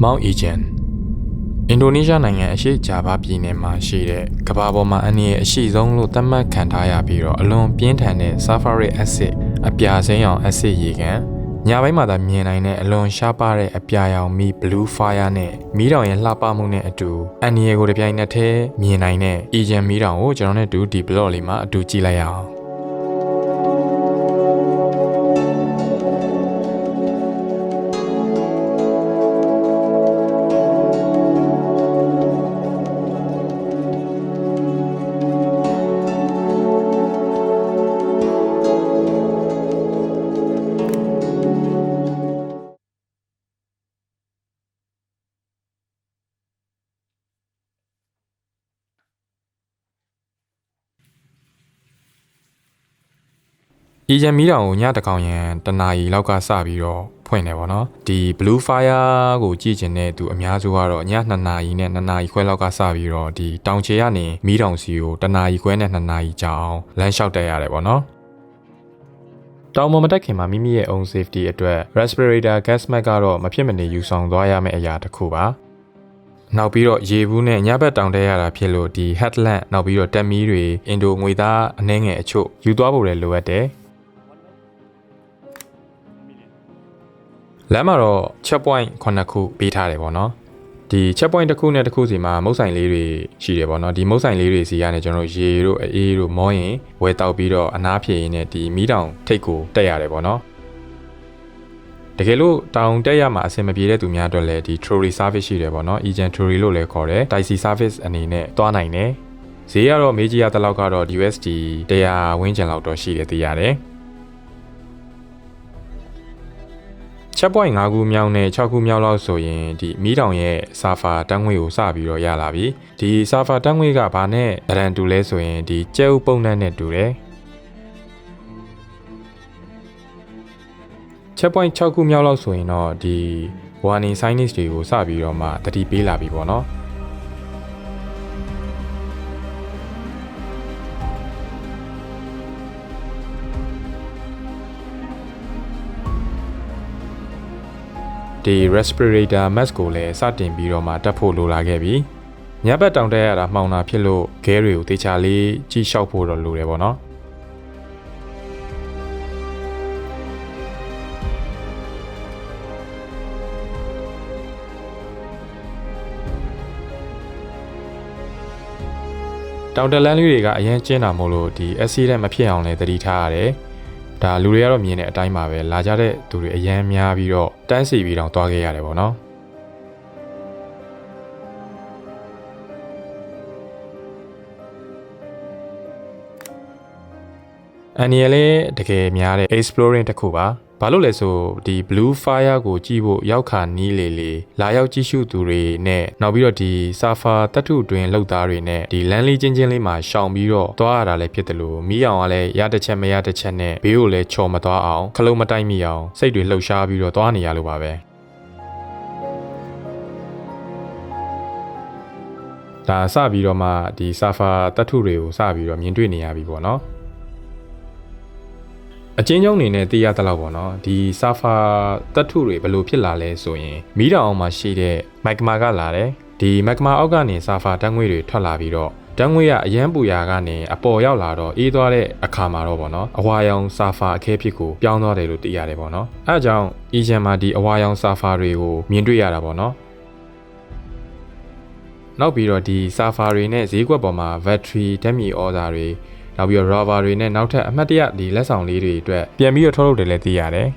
Mount Egan အင်ဒိုနီးရှားနိုင်ငံအရှေ့ဂျာဗားပြည်နယ်မှာရှိတဲ့ကမ္ဘာပေါ်မှာအနည်းအရှိဆုံးလို့သတ်မှတ်ခံထားရပြီးတော့အလွန်ပြင်းထန်တဲ့ sulfuric acid အပြာစိမ်းရောင် acid ရေကန်ညပိုင်းမှာသာမြင်နိုင်တဲ့အလွန်ရှားပါတဲ့အပြာရောင်မီ blue fire နဲ့မီးတောင်ရဲ့လှပမှုနဲ့အတူအန်နီယေကိုတစ်ပြိုင်နက်တည်းမြင်နိုင်တဲ့ Egan မီးတောင်ကိုကျွန်တော်နဲ့တူဒီ blog လေးမှာအတူကြည့်လိုက်ရအောင်ဒီရန်မီးတောင်ကိုညတကောင်ရန်တနာရီလောက်ကစပြီးတော့ဖွင့်တယ်ပေါ့နော်ဒီ blue fire ကိုကြည့်ချင်တဲ့သူအများစုကတော့ည2နာရီနဲ့2နာရီခွဲလောက်ကစပြီးတော့ဒီတောင်ချေကနေမီးတောင်စီကိုတနာရီခွဲနဲ့2နာရီကြာအောင်လမ်းလျှောက်တက်ရတယ်ပေါ့နော်တောင်ပေါ်မတက်ခင်မှာမိမိရဲ့ own safety အတွက် respirator gas mask ကတော့မဖြစ်မနေယူဆောင်သွားရမယ့်အရာတစ်ခုပါနောက်ပြီးတော့ရေဘူးနဲ့ညဘက်တောင်တက်ရတာဖြစ်လို့ဒီ headlamp နောက်ပြီးတော့တက်မီးတွေအင်ဒိုငွေသားအနှဲငယ်အချို့ယူသွားဖို့လည်းလိုအပ်တယ်လမ်းမှာတော့ check point 9ခုပေးထားတယ်ပေါ့နော်ဒီ check point တစ်ခုနဲ့တစ်ခုစီမှာမုတ်ဆိုင်လေးတွေရှိတယ်ပေါ့နော်ဒီမုတ်ဆိုင်လေးတွေစီကနေကျွန်တော်ရေတို့အေးတို့မောရင်ဝယ်တောက်ပြီးတော့အနားဖြည့်ရင်းနဲ့ဒီမီးတောင်ထိတ်ကိုတက်ရတယ်ပေါ့နော်တကယ်လို့တောင်တက်ရမှာအဆင်မပြေတဲ့သူများအတွက်လည်းဒီ trolley service ရှိတယ်ပေါ့နော် Egan trolley လို့လည်းခေါ်တယ် taxi service အနေနဲ့သွားနိုင်တယ်ဈေးကတော့မေးကြည့်ရတဲ့လောက်ကတော့ USD 100ဝန်းကျင်လောက်တော့ရှိတယ်သိရတယ်ချက်ပွိုင်5ခုမြောက်နဲ့6ခုမြောက်လောက်ဆိုရင်ဒီမီးတောင်ရဲ့ဆာဖာတန်းငွေကိုစပြီးတော့ရလာပြီဒီဆာဖာတန်းငွေကဘာနဲ့အရန်တူလဲဆိုရင်ဒီကျဲဥပုံနှံ့နဲ့တူတယ်ချက်ပွိုင်6ခုမြောက်လောက်ဆိုရင်တော့ဒီ warning signs တွေကိုစပြီးတော့မှတတိပေးလာပြီပေါ့နော်ဒီ respirator mask ကိုလည်းစတင်ပြီးတော့မှတက်ဖို့လိုလာခဲ့ပြီညဘက်တောင်တက်ရတာမှောင်တာဖြစ်လို့ခဲတွေကိုတေချာလေးကြည့်ရှောက်ဖို့တော့လိုတယ်ပေါ့နော်တောင်တက်လန်းလေးတွေကအရင်ကျင်းတာမို့လို့ဒီ accident မဖြစ်အောင်လည်းသတိထားရတယ်ဒါလူတွေကတော့မြင်တဲ့အတိုင်းပါပဲလာကြတဲ့သူတွေအရန်များပြီးတော့တန်းစီပြီးတော့သွားခဲ့ရတယ်ပေါ့နော်အန်နီလည်းတကယ်များတဲ့ exploring တစ်ခုပါဘာလို့လဲဆိုဒီ blue fire ကိုကြည့်ဖို့ရောက်ခါနီးလေလာရောက်ကြည့်ရှုသူတွေနဲ့နောက်ပြီးတော့ဒီ sulfur တတ်ထုတွင်လောက်သားတွေနဲ့ဒီလမ်းလေးချင်းလေးမှာရှောင်ပြီးတော့သွားရတာလည်းဖြစ်တယ်လို့မီးအောင်ကလည်းရတစ်ချက်မရတစ်ချက်နဲ့ဘေးကိုလည်းချော်မသွားအောင်ခလုံးမတိုက်မိအောင်စိတ်တွေလှုပ်ရှားပြီးတော့သွားနေရလို့ပါပဲဒါစပြီးတော့မှဒီ sulfur တတ်ထုတွေကိုစပြီးတော့မြင်တွေ့နေရပြီပေါ့နော်အချင်းချင်းအနေနဲ့သိရတဲ့လောက်ပေါ့နော်ဒီဆာဖာတတ်ထုတွေဘယ်လိုဖြစ်လာလဲဆိုရင်မီးတောင်အောင်မှာရှိတဲ့မိုက်ကမာကလာတယ်ဒီမိုက်ကမာအောက်ကနေဆာဖာဓာတ်ငွေတွေထွက်လာပြီးတော့ဓာတ်ငွေကအရန်ပူရာကနေအပေါ်ရောက်လာတော့အေးသွားတဲ့အခါမှာတော့ပေါ့နော်အဝါရောင်ဆာဖာအခဲဖြစ်ကိုပြောင်းသွားတယ်လို့သိရတယ်ပေါ့နော်အဲအကြောင်းအီဂျန်မှာဒီအဝါရောင်ဆာဖာတွေကိုမြင်တွေ့ရတာပေါ့နော်နောက်ပြီးတော့ဒီဆာဖာတွေနဲ့ဈေးကွက်ပေါ်မှာ battery ဓာတ်မြေဩဇာတွေနောက်ပြီးတော့ rubber တွေနဲ့နောက်ထပ်အမှတ်တရဒီလက်ဆောင်လေးတွေအတွက်ပြန်ပြီးတော့ထုတ်လုပ်တယ်လည်းသိရတယ်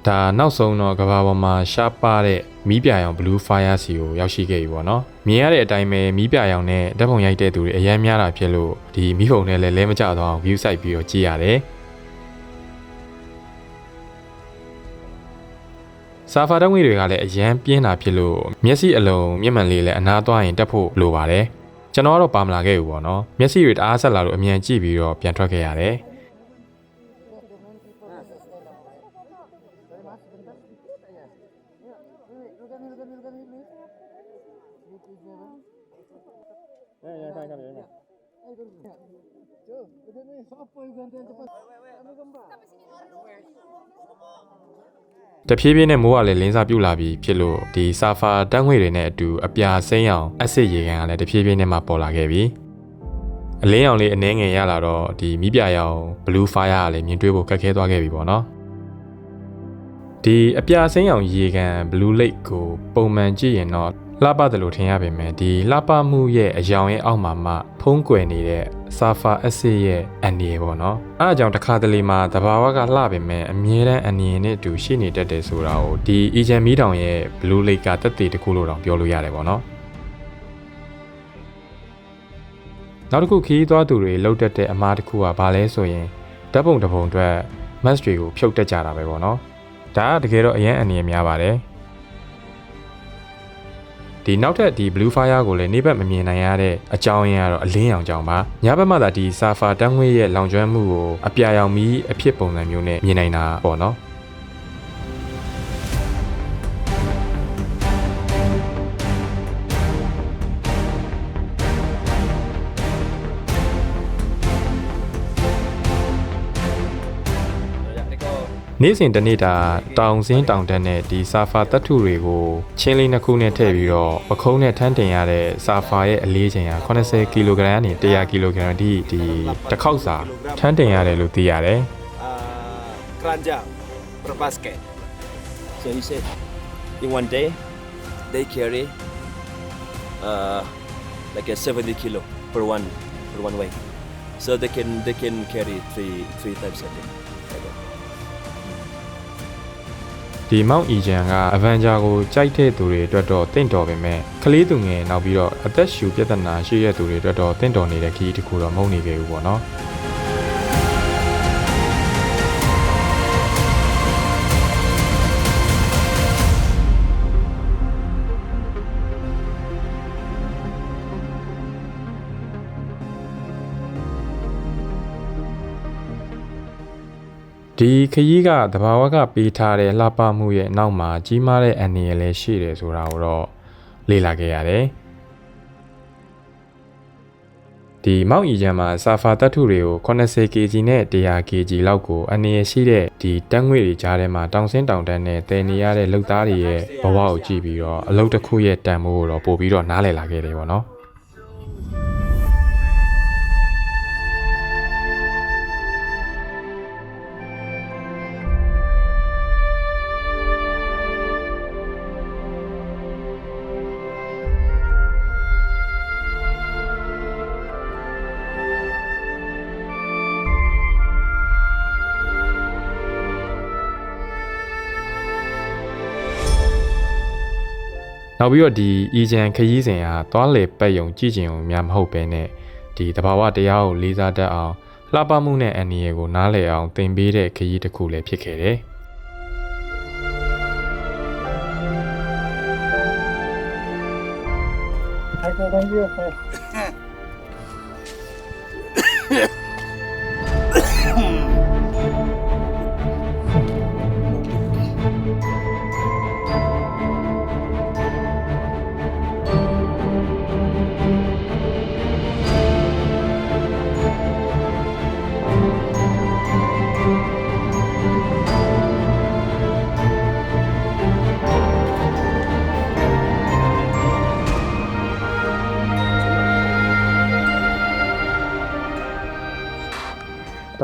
ဒါနောက်ဆုံးတော့ကဘာပေါ်မှာရှားပါတဲ့မီးပြာရောင် blue fire စီကိုရောက်ရှိခဲ့ပြီပေါ့နော်မြင်ရတဲ့အတိုင်းပဲမီးပြာရောင်နဲ့ဓာတ်ပုံရိုက်တဲ့သူတွေအများများတာဖြစ်လို့ဒီမီးပုံနဲ့လည်းလဲမကျသွားအောင် view site ပြီးတော့ကြည့်ရတယ်ဆာဖာဓာတ်ငွေတွေကလည်းအရန်ပြင်းတာဖြစ်လို့မျက်စိအလုံးမျက်မှန်လေးလည်းအနားသွားရင်တက်ဖို့လိုပါတယ်ကျွန်တော်ကတော့ပါမလာခဲ့ဘူးပေါ့နော်မျက်စိတွေတအားဆက်လာလို့အမြန်ကြည့်ပြီးတော့ပြန်ထွက်ခဲ့ရတယ် တဖြည်းဖြည်းနဲ့မိုးကလည်းလင်းစားပြူလာပြီးဖြစ်လို့ဒီဆာဖာတန်းငွေတွေနဲ့အတူအပြာစိမ်းအောင်အက်ဆစ်ရေကန်ကလည်းတဖြည်းဖြည်းနဲ့မှပေါ်လာခဲ့ပြီအလင်းရောင်လေးအနှဲငယ်ရလာတော့ဒီမိပြရောင် blue fire ကလည်းမြင်တွေ့ဖို့ခက်ခဲသွားခဲ့ပြီပေါ့နော်ဒီအပြာစိမ်းရောင်ရေကန် blue lake ကိုပုံမှန်ကြည့်ရင်တော့လှပတယ်လို့ထင်ရပေမဲ့ဒီလှပမှုရဲ့အယောင်ရဲ့အောက်မှာမှဖုံးကွယ်နေတဲ့ဆာဖာအက်ဆစ်ရဲ့အန်နီရပေါ့နော်အဲအကြောင်းတစ်ခါတလေမှာတဘာဝကလှပေမဲ့အမြဲတမ်းအန်နီရနဲ့အတူရှိနေတတ်တယ်ဆိုတာကိုဒီအီဂျန်မီတောင်ရဲ့ blue lake ကတက်တည်တစ်ခုလို့တောင်ပြောလို့ရတယ်ပေါ့နော်နောက်တစ်ခုခီးသွားသူတွေလှုပ်တက်တဲ့အမားတစ်ခုကဘာလဲဆိုရင်ဓာတ်ပုံတစ်ပုံအတွက် match တွေကိုဖြုတ်တက်ကြတာပဲပေါ့နော်ဒါကတကယ်တော့အရင်အန်နီရများပါတယ်ဒီနောက်ထပ်ဒီ blue fire ကိုလည်းနေဘက်မမြင်နိုင်ရတဲ့အကြောင်းရင်းကတော့အလင်းရောင်ကြောင့်ပါညဘက်မှသာဒီ sulfur တန်းငွေ့ရဲ့လောင်ကျွမ်းမှုကိုအပြာရောင်မီးအဖြစ်ပုံစံမျိုးနဲ့မြင်နိုင်တာပေါ့နော်နေ့စဉ်တနေ့တာတောင်စင်းတောင်တက်နဲ့ဒီဆာဖာတတ်ထုတွေကိုချင်းလေးနှစ်ခုနဲ့ထည့်ပြီးတော့ပခုံးနဲ့ထန်းတင်ရတဲ့ဆာဖာရဲ့အလေးချိန်က80ကီလိုဂရမ်ကနေ100ကီလိုဂရမ်ဒီတစ်ခေါက်စာထန်းတင်ရတယ်လို့သိရတယ် keranjang per basket. So he said in one day they carry like a 70 kilo per one way. So they can carry three times a day. ဒီမောင်အီဂျန်ကအဗန်ဂျာကိုကြိုက်တဲ့သူတွေအတွက်တော့တင့်တော်ပေမဲ့ကလေးသူငယ်နောက်ပြီးတော့အသက်ရှူပြဿနာရှိတဲ့သူတွေအတွက်တော့တင့်တော်နေတဲ့ခီးတစ်ခုတော့မဟုတ်နေခဲ့ဘူးပေါ့နော်ဒီခရီးကတဘာဝကပေးထားတဲ့လှပမှုရဲ့နောက်မှာကြီးမားတဲ့အန္တရာယ်လည်းရှိတယ်ဆိုတာကိုတော့လေ့လာခဲ့ရတယ်။ဒီမောက်အီဂျန်မှာဆာဖာတတ်ထုတွေကို80 kg နဲ့100 kg လောက်ကိုအန္တရာယ်ရှိတဲ့ဒီတက်ငွေတွေကြားထဲမှာတောင်ဆင်းတောင်တန်းနဲ့တည်နေရတဲ့လုပ်သားတွေရဲ့ဘဝကိုကြည့်ပြီးတော့အလုပ်တစ်ခုရဲ့တန်ဖိုးကိုတော့ပို့ပြီးတော့နားလည်လာခဲ့တယ်ပေါ့နော်။နောက်ပြီးတော့ဒီအီဂျန်ခရီးစဉ်ဟာသွားလေပတ်ယုံကြည့်ကျင်ုံများမဟုတ်ပဲနဲ့ဒီတဘာဝတရားကိုလေးစားတတ်အောင်လှပမှုနဲ့အန္တရာယ်ကိုနားလည်အောင်သင်ပေးတဲ့ခရီးတစ်ခုလည်းဖြစ်ခဲ့တယ်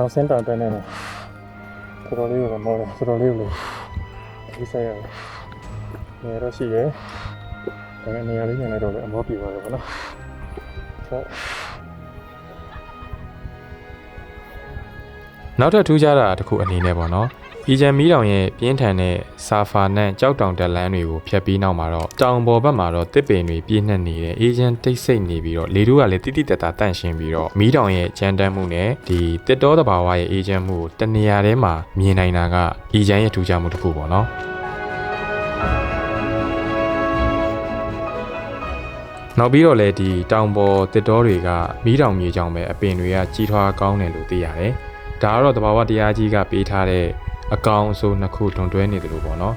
တောင်စင်းတောင်တက်နေတယ်တော်တော်လေးကိုမောတယ်တော်တော်လေးကိုဒီဆိုင်ရနေရရှိရဲဒါနဲ့နေရာလေးနေလိုက်တော့လည်းအမောပြပါတယ်ဗောနော်နောက်ထပ်ထူးခြားတာတစ်ခုအနေနဲ့ပေါ့နော်အီဂျန်မီတောင်ရဲ့ပြင်းထန်တဲ့ဆာဖာနဲ့ကြောက်တောင်တက်လန်းတွေကိုဖျက်ပြီးနောက်မှာတော့တောင်ပေါ်ဘက်မှာတော့တစ်ပင်တွေပြည့်နှက်နေတယ်အီဂျန်တိတ်ဆိတ်နေပြီးတော့လေတို့ကလည်းတိတိတတ်တာတန့်ရှင်းပြီးတော့မီတောင်ရဲ့ကြမ်းတမ်းမှုနဲ့ဒီတစ်တောတဘာဝရဲ့အီဂျန်မှုကိုတနေရာထဲမှာမြင်နိုင်တာကအီဂျန်ရဲ့ထူးခြားမှုတစ်ခုပေါ့နော်နောက်ပြီးတော့လည်းဒီတောင်ပေါ်တစ်တောတွေကမီးတောင်မြေကြောင့်ပဲအပင်တွေကကြီးထွားကောင်းတယ်လို့သိရတယ် ဒါကတော့တဘာဝတရားကြီးကပေးထားတဲ့အကောင်အဆိုးနှစ်ခုတွန်တွဲနေတယ်လို့ပေါ့နော်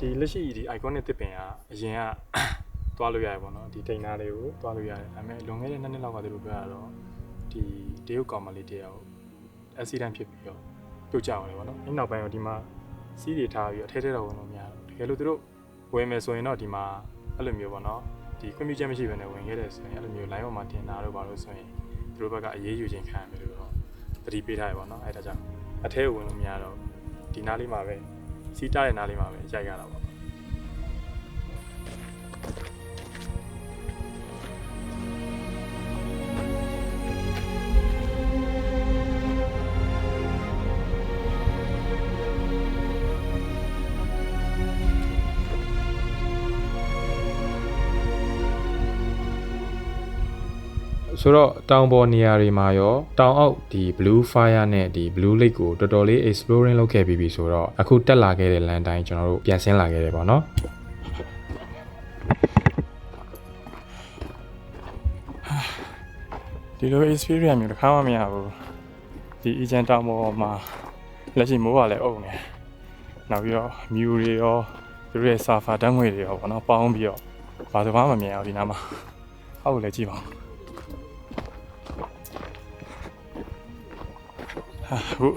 ဒီလက်ရှိဒီ iconic တစ်ပင်ကအရင်ကသွားလို့ရတယ်ပေါ့နော်ဒီတိန်သားလေးကိုသွားလို့ရတယ်ဒါပေမဲ့လွန်ခဲ့တဲ့2နှစ်လောက်ကသူတို့ပြောရတော့ဒီတရုတ်ကောင်မလေးတယောက် accident ဖြစ်ပြီးတော့ပြုတ်ကျအောင်လေပေါ့နော်အဲ့နောက်ပိုင်းတော့ဒီမှာစီးတွေထားပြီးတော့ထဲတော့ဝင်လို့မရဘူးတကယ်လို့သူတို့ဝင်မယ်ဆိုရင်တော့ဒီမှာအဲ့လိုမျိုးပေါ့နော်ဒီခွင့်ပြုချက်မရှိဘဲနဲ့ဝင်ခဲ့တယ်ဆိုရင်အဲ့လိုမျိုး line ပေါ်မှာတင်တာတော့ပါလို့ဆိုရင်သူတို့ဘက်ကအရေးယူခြင်းခံရမယ်လို့တော့သတိပေးထားရပေါ့နော်အဲ့ဒါကြောင့်အထဲဝင်လို့မရတော့ဒီနားလေးမှာပဲစီးတားတဲ့နားလေးမှာပဲရိုက်ရတာပေါ့ဆိုတော့တောင်ပေါ်နေရာတွေမှာရောတောင်အောက်ဒီ blue fire နဲ့ဒီ blue lake ကိုတော်တော်လေး exploring လုပ်ခဲ့ပြီးပြီဆိုတော့အခုတက်လာခဲ့တဲ့လမ်းတိုင်းကျွန်တော်တို့ပြန်ဆင်းလာခဲ့တယ်ပေါ့နော်ဒီလို experience မျိုးတစ်ခါမှမရဘူးဒီ agent တောင်ပေါ်မှာလက်ရှိမိုးကလည်းအုပ်နေနောက်ပြီးတော့ view တွေရောသူတို့ရဲ့ surfer ဓာတ်ငွေတွေရောပေါ့နော်ပေါင်းပြီးတော့ဘာသဘာမှမမြင်အောင်ဒီနားမှာအောက်ကိုလည်းကြည့်ပါဦး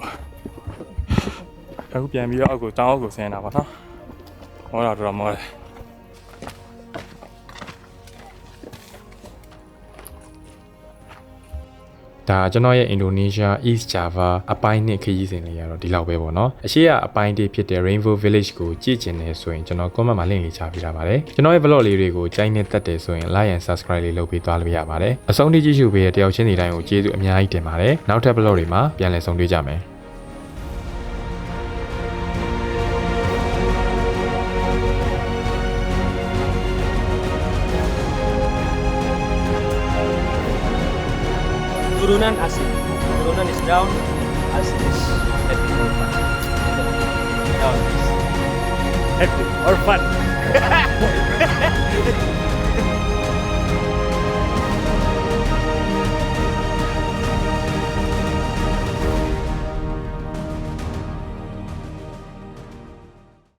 အခုပြန်ပြီးတော့အောက်ကိုတောင်အောက်ကိုဆင်းနေတာပါနော်မောတာတော်မောတယ်ဒါကျွန်တော်ရဲ့ Indonesia East Java အပိုင်းနှစ်ခရီးစဉ်လေးရတော့ဒီလောက်ပဲပေါ့နော်အရှိကအပိုင်းတစ်ဖြစ်တဲ့ Rainbow Village ကိုကြည့်ကျင်နေဆိုရင်ကျွန်တော် comment မှာ link လေးချပေးထားပါတယ်ကျွန်တော်ရဲ့ vlog လေးတွေကိုကြိုက်နေတတ်တယ်ဆိုရင် like and subscribe လေးလုပ်ပေးသွားလို့ရပါတယ်အဆုံးထိကြည့်ရှုပေးတဲ့တယောက်ချင်းစီတိုင်းကိုကျေးဇူးအများကြီးတင်ပါတယ်နောက်ထပ် vlog တွေမှာပြန်လည်ဆုံတွေ့ကြမယ်Turunan asin. Turunan is down, asin is happy or fun. Down is happy or fun.